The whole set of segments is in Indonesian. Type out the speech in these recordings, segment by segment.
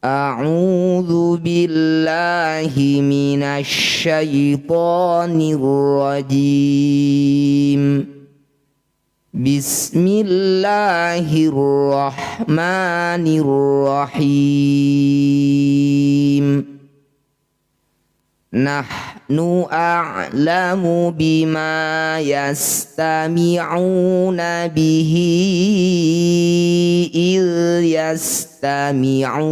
A'udzu billahi minasy syaithanir rajim. Bismillahirrahmanirrahim. Nahnu a'lamu bima yastami'una bihi idh yastami'una.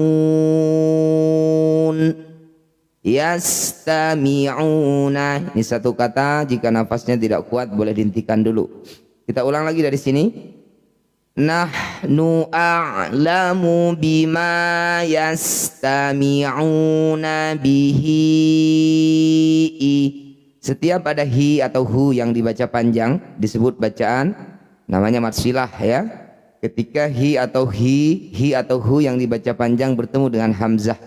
Ini satu kata, jika nafasnya tidak kuat boleh dihentikan dulu. Kita ulang lagi dari sini. Nahnu a'lamu bima yastami'una bihi. Setiap ada hi atau hu yang dibaca panjang disebut bacaan namanya madsilah ya. Ketika hi atau hu yang dibaca panjang bertemu dengan hamzah,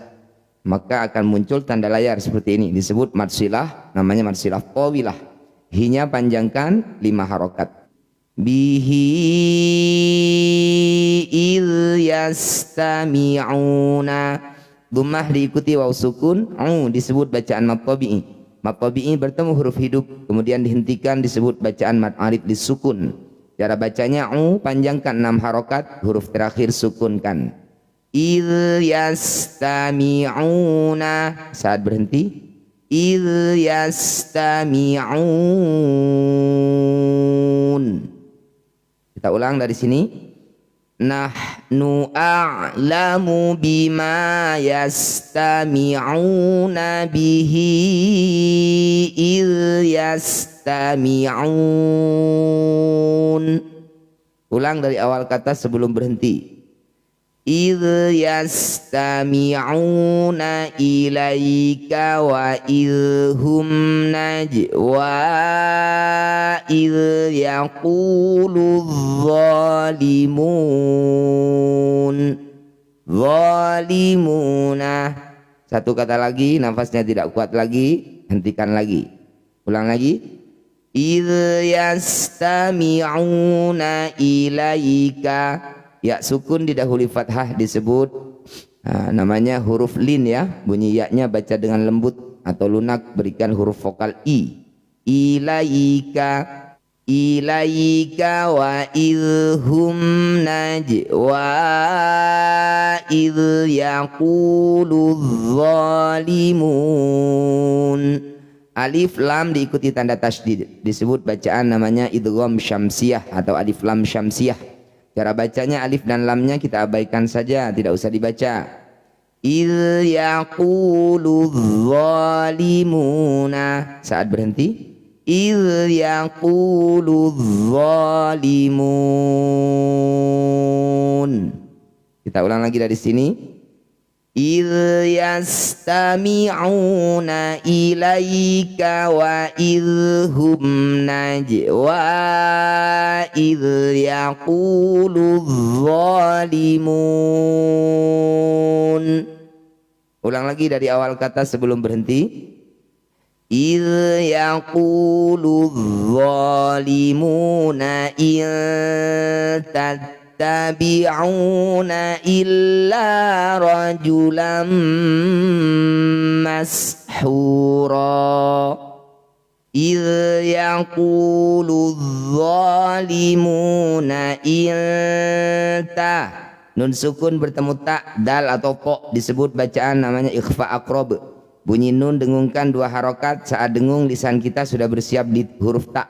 maka akan muncul tanda layar seperti ini, disebut madsilah, namanya madsilah tawilah. Hi-nya panjangkan 5 harokat. Bihi idh yastami'una. Dhammah diikuti waw sukun, disebut bacaan mad tabi'i. Mad tabi'i bertemu huruf hidup kemudian dihentikan disebut bacaan mad arif disukun. Cara bacanya panjangkan 6 harokat, huruf terakhir sukunkan. Idh yastami'una, saat berhenti idh yastami'un. Kita ulang dari sini. Nahnu a'lamu bima yastami'una bihi idh yastami'un. Ulang dari awal kata sebelum berhenti. Idh yastami'una ilaika wa idhum najwa idh yaqulu zalimuna. Satu kata lagi, nafasnya tidak kuat lagi, hentikan lagi. Ulang lagi. Idh yastami'una ilaika. Ya sukun didahului fathah disebut namanya huruf lin ya. Bunyi ya-nya baca dengan lembut atau lunak, berikan huruf vokal i. Ilaika wa idhum najwa idh yaqulu zalimun. Alif lam diikuti tanda tasydid disebut bacaan namanya idgham syamsiyah atau alif lam syamsiyah. Cara bacanya alif dan lamnya kita abaikan saja, tidak usah dibaca. Idh yaqulu zalimuna. Saat berhenti. Idh yaqulu zalimun. Kita ulang lagi dari sini. Idh yastami'una ilaika wa idhum najwa idh yaqulu zalimun. Ulang lagi dari awal kata sebelum berhenti. Idh yaqulu zalimuna in tattabi'una illa rajulan mashura. Idh yaqulu zalimuna inta. Nun sukun bertemu tak, dal atau po disebut bacaan namanya ikhfa aqrab. Bunyi nun dengungkan 2 harokat, saat dengung lisan kita sudah bersiap di huruf tak.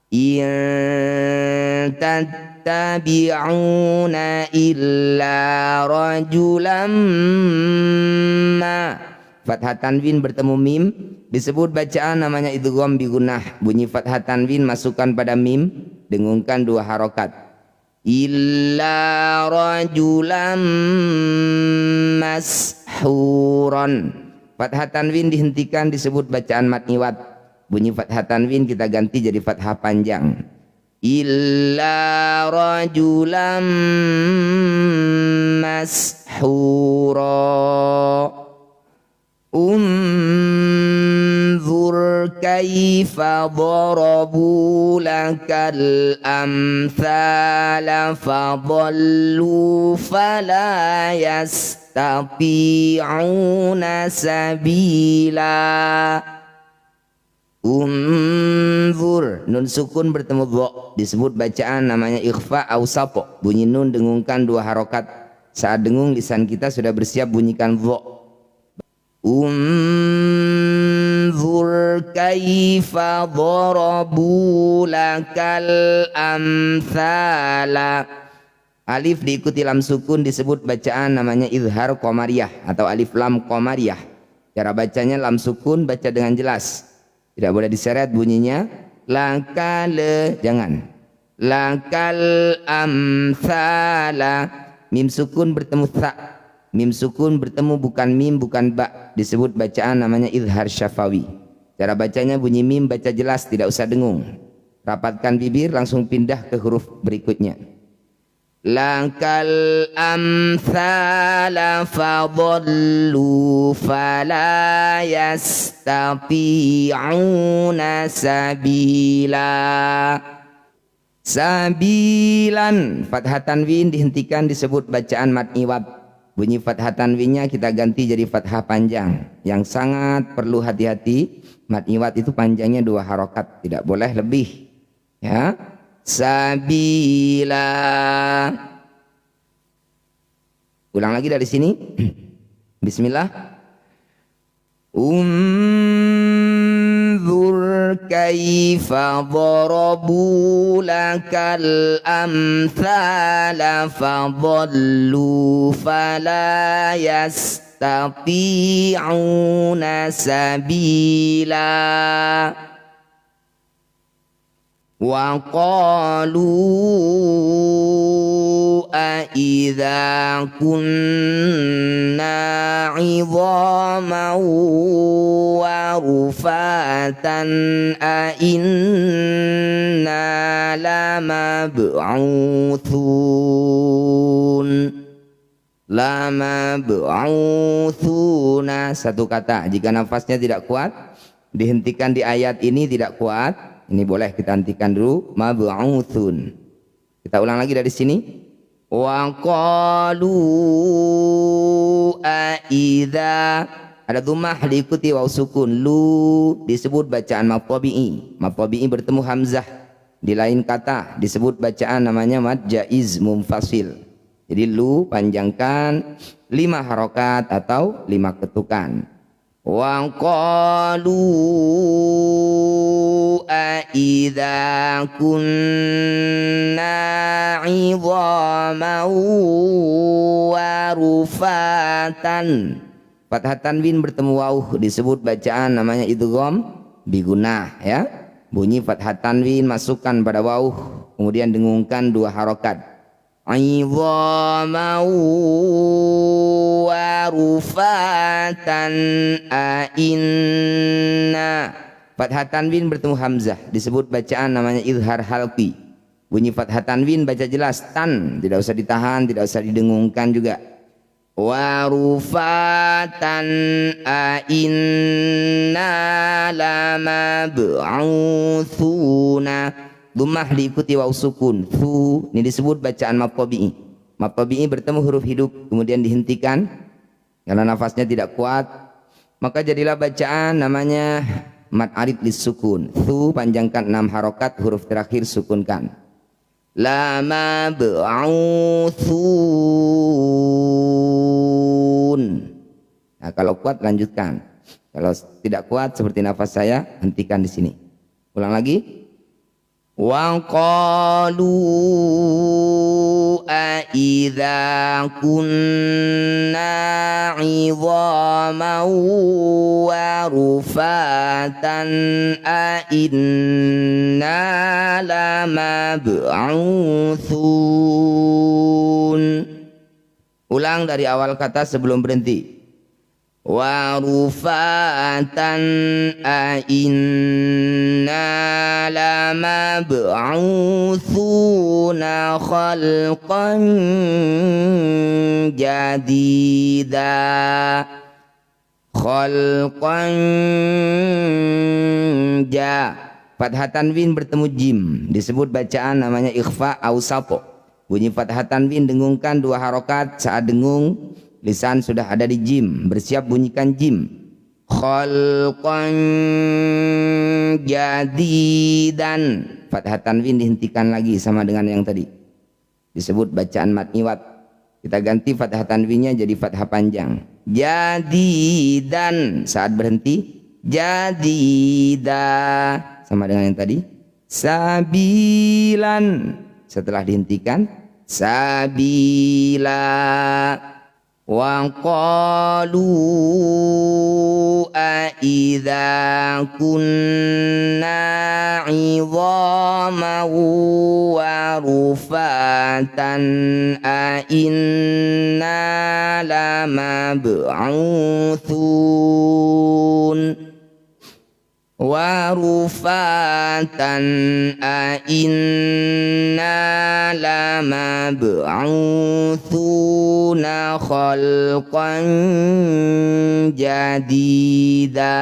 In tattabi'una illa rajulam ma. Fathah tanwin bertemu mim disebut bacaan namanya idgham bi gunnah. Bunyi fathah tanwin masukkan pada mim, dengungkan 2 harokat. Illa rajulam mashuran. Fathah tanwin dihentikan disebut bacaan mad iwad. Bunyi fathah tanwin kita ganti jadi fathah panjang. Illa rajulam mashura. Unzur kaifa darabu lakal amthala fadallu fala yastati'una sabila. Unzur, nun sukun bertemu dha, disebut bacaan namanya ikhfa awsato. Bunyi nun dengungkan 2 harokat. Saat dengung lisan kita sudah bersiap bunyikan dha. Unzur kaifa darabu lakal amthala. Alif diikuti lam sukun disebut bacaan namanya izhar qamariyah atau alif lam qamariyah. Cara bacanya lam sukun baca dengan jelas. Tidak boleh diseret bunyinya. Lakal, jangan. Lakal amthala. Mim sukun bertemu tha. Mim sukun bertemu bukan mim bukan ba. Disebut bacaan namanya izhar syafawi. Cara bacanya bunyi mim baca jelas, tidak usah dengung. Rapatkan bibir langsung pindah ke huruf berikutnya. Lakal amthala fadallu fala yastati'una sabila. Sabilan, fathah tanwin dihentikan disebut bacaan mad iwad. Bunyi fathah tanwinnya kita ganti jadi fathah panjang. Yang sangat perlu hati-hati, mad iwad itu panjangnya 2 harokat, tidak boleh lebih. Ya. Sabila. Ulang lagi dari sini. Bismillah. Unzur kaifa darabu lakal amthala fadallu fala yastati'una sabila. Wa qalu aidza kunna 'idhaman wa rufatan a inna lamab'uthuna. Satu kata, jika nafasnya tidak kuat dihentikan di ayat ini, tidak kuat. Ini boleh kita hentikan dulu. Mab'uthun. Kita ulang lagi dari sini. Wa qalu aidza. Ada dhammah diikuti waw sukun. Lu disebut bacaan mad tabi'i. Mad tabi'i bertemu hamzah di lain kata disebut bacaan namanya mad jaiz munfasil. Jadi lu panjangkan 5 harokat atau 5 ketukan. Wa qalu aidza kunna 'idhaman wa rufatan. Fathah tanwin bertemu waw disebut bacaan namanya idgham bigunah, ya. Bunyi fathah tanwin masukkan pada waw, kemudian dengungkan 2 harokat. 'idhaman wa rufatan a inna. Fathah tanwin bertemu hamzah disebut bacaan namanya izhar halqi. Bunyi fathah tanwin baca jelas, tan tidak usah ditahan, tidak usah didengungkan juga. Wa rufatan a inna lamab'uthuna. Dhammah diikuti waw sukun. Thu ini disebut bacaan mad tabi'i. Mad tabi'i bertemu huruf hidup kemudian dihentikan karena nafasnya tidak kuat, maka jadilah bacaan namanya mad arid lis sukun. Thu panjangkan 6 harokat, huruf terakhir sukunkan. Lamab'uthun. Nah, kalau kuat lanjutkan. Kalau tidak kuat seperti nafas saya, hentikan di sini. Ulang lagi. Wa qalu aidza kunna 'idhaman wa rufatan a inna lamab'uthun. Ulang dari awal kata sebelum berhenti. Wa rufatan a inna lamab'uthuna khalqan jadida. Khalqan fathah tanwin bertemu jim disebut bacaan namanya ikhfa awsato. Bunyi fathah tanwin dengungkan 2 harokat. Saat dengung lisan sudah ada di jim, bersiap bunyikan jim. Khalqan jadidan, fathah tanwin dihentikan lagi sama dengan yang tadi. Disebut bacaan mat iwat. Kita ganti fathah tanwinnya jadi fathah panjang. Jadidan, saat berhenti jadida, sama dengan yang tadi. Sabilan, setelah dihentikan sabila. Wa qalu a idza kunna 'idhaman wa rufatan a inna lamab'utsun wa rufatan a inna lamab'utsuna khalqan jadida.